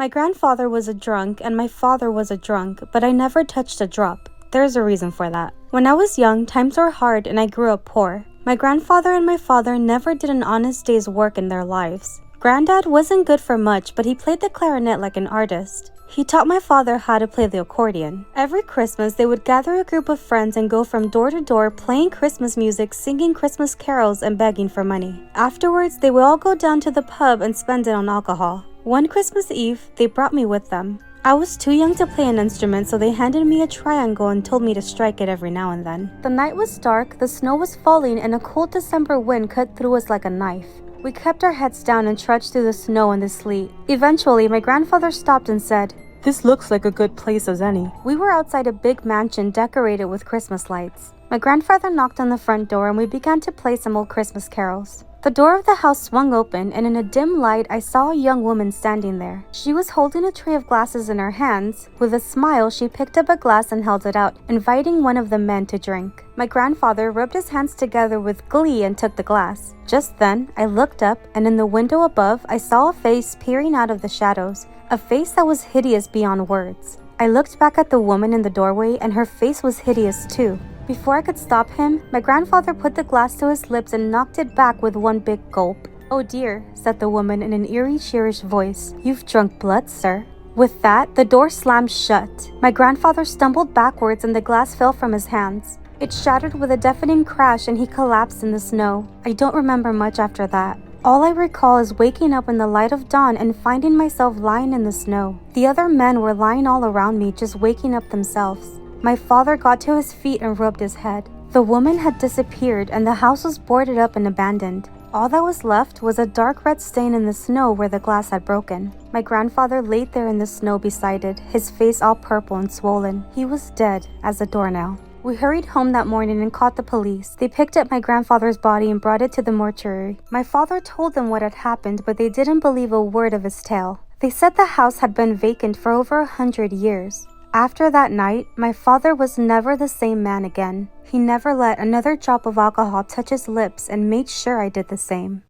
My grandfather was a drunk and my father was a drunk, but I never touched a drop. There's a reason for that. When I was young, times were hard and I grew up poor. My grandfather and my father never did an honest day's work in their lives. Granddad wasn't good for much, but he played the clarinet like an artist. He taught my father how to play the accordion. Every Christmas, they would gather a group of friends and go from door to door playing Christmas music, singing Christmas carols, and begging for money. Afterwards, they would all go down to the pub and spend it on alcohol. One Christmas Eve, they brought me with them. I was too young to play an instrument, so they handed me a triangle and told me to strike it every now and then. The night was dark, the snow was falling, and a cold December wind cut through us like a knife. We kept our heads down and trudged through the snow and the sleet. Eventually, my grandfather stopped and said, "This looks like a good place as any." We were outside a big mansion decorated with Christmas lights. My grandfather knocked on the front door and we began to play some old Christmas carols. The door of the house swung open and in a dim light I saw a young woman standing there. She was holding a tray of glasses in her hands. With a smile, she picked up a glass and held it out, inviting one of the men to drink. My grandfather rubbed his hands together with glee and took the glass. Just then, I looked up and in the window above, I saw a face peering out of the shadows. A face that was hideous beyond words. I looked back at the woman in the doorway and her face was hideous too. Before I could stop him, my grandfather put the glass to his lips and knocked it back with one big gulp. "Oh dear," said the woman in an eerie, cheerish voice. "You've drunk blood, sir." With that, the door slammed shut. My grandfather stumbled backwards and the glass fell from his hands. It shattered with a deafening crash and he collapsed in the snow. I don't remember much after that. All I recall is waking up in the light of dawn and finding myself lying in the snow. The other men were lying all around me, just waking up themselves. My father got to his feet and rubbed his head. The woman had disappeared and the house was boarded up and abandoned. All that was left was a dark red stain in the snow where the glass had broken. My grandfather laid there in the snow beside it, his face all purple and swollen. He was dead as a doornail. We hurried home that morning and called the police. They picked up my grandfather's body and brought it to the mortuary. My father told them what had happened, but they didn't believe a word of his tale. They said the house had been vacant for over 100 years. After that night, my father was never the same man again. He never let another drop of alcohol touch his lips and made sure I did the same.